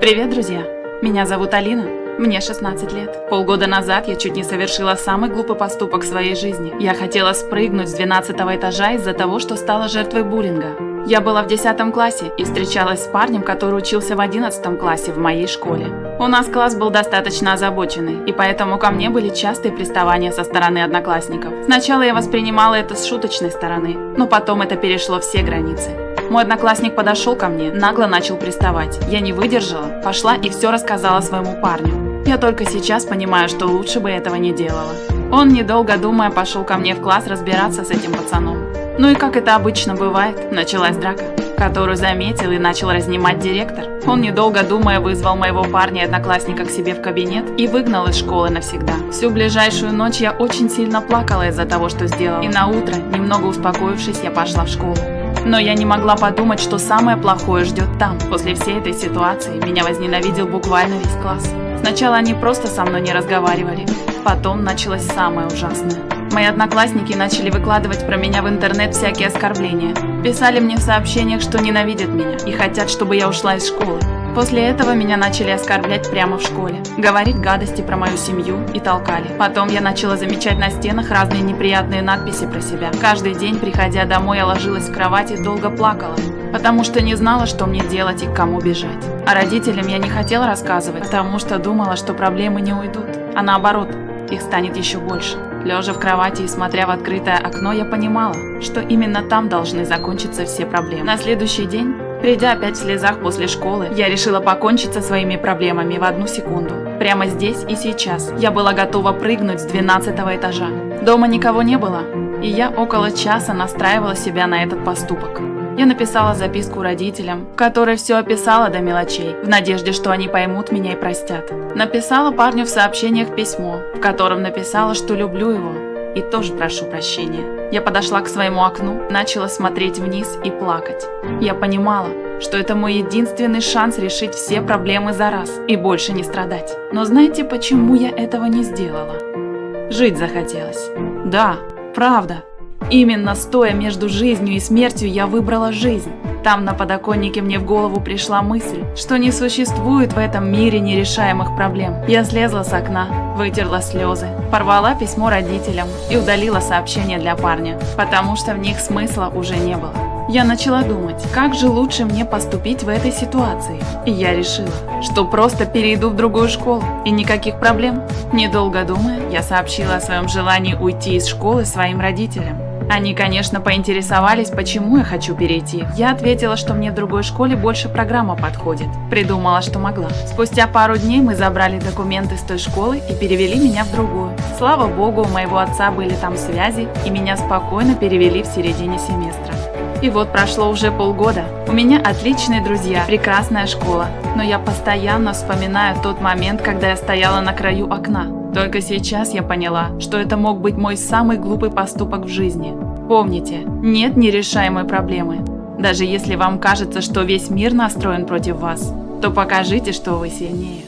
Привет, друзья! Меня зовут Алина, мне 16 лет. Полгода назад я чуть не совершила самый глупый поступок в своей жизни. Я хотела спрыгнуть с 12-го этажа из-за того, что стала жертвой буллинга. Я была в 10 классе и встречалась с парнем, который учился в 11 классе в моей школе. У нас класс был достаточно озабоченный, и поэтому ко мне были частые приставания со стороны одноклассников. Сначала я воспринимала это с шуточной стороны, но потом это перешло все границы. Мой одноклассник подошел ко мне, нагло начал приставать. Я не выдержала, пошла и все рассказала своему парню. Я только сейчас понимаю, что лучше бы этого не делала. Он, недолго думая, пошел ко мне в класс разбираться с этим пацаном. Ну и как это обычно бывает, началась драка, которую заметил и начал разнимать директор. Он, недолго думая, вызвал моего парня и одноклассника к себе в кабинет и выгнал из школы навсегда. Всю ближайшую ночь я очень сильно плакала из-за того, что сделала. И на утро, немного успокоившись, я пошла в школу. Но я не могла подумать, что самое плохое ждет там. После всей этой ситуации меня возненавидел буквально весь класс. Сначала они просто со мной не разговаривали. Потом началось самое ужасное. Мои одноклассники начали выкладывать про меня в интернет всякие оскорбления. Писали мне в сообщениях, что ненавидят меня и хотят, чтобы я ушла из школы. После этого меня начали оскорблять прямо в школе, говорить гадости про мою семью и толкали. Потом я начала замечать на стенах разные неприятные надписи про себя. Каждый день, приходя домой, я ложилась в кровать и долго плакала, потому что не знала, что мне делать и к кому бежать. А родителям я не хотела рассказывать, потому что думала, что проблемы не уйдут, а наоборот, их станет еще больше. Лежа в кровати и смотря в открытое окно, я понимала, что именно там должны закончиться все проблемы. На следующий день, придя опять в слезах после школы, я решила покончить со своими проблемами в 1 секунду. Прямо здесь и сейчас я была готова прыгнуть с 12-го этажа. Дома никого не было, и я около часа настраивала себя на этот поступок. Я написала записку родителям, в которой все описала до мелочей, в надежде, что они поймут меня и простят. Написала парню в сообщениях письмо, в котором написала, что люблю его и тоже прошу прощения. Я подошла к своему окну, начала смотреть вниз и плакать. Я понимала, что это мой единственный шанс решить все проблемы за раз и больше не страдать. Но знаете, почему я этого не сделала? Жить захотелось. Да, правда. Именно стоя между жизнью и смертью я выбрала жизнь. Там на подоконнике мне в голову пришла мысль, что не существует в этом мире нерешаемых проблем. Я слезла с окна, вытерла слезы, порвала письмо родителям и удалила сообщение для парня, потому что в них смысла уже не было. Я начала думать, как же лучше мне поступить в этой ситуации. И я решила, что просто перейду в другую школу и никаких проблем. Недолго думая, я сообщила о своем желании уйти из школы своим родителям. Они, конечно, поинтересовались, почему я хочу перейти. Я ответила, что мне в другой школе больше программа подходит. Придумала, что могла. Спустя пару дней мы забрали документы с той школы и перевели меня в другую. Слава богу, у моего отца были там связи, и меня спокойно перевели в середине семестра. И вот прошло уже полгода. У меня отличные друзья, прекрасная школа. Но я постоянно вспоминаю тот момент, когда я стояла на краю окна. Только сейчас я поняла, что это мог быть мой самый глупый поступок в жизни. Помните, нет нерешаемой проблемы. Даже если вам кажется, что весь мир настроен против вас, то покажите, что вы сильнее.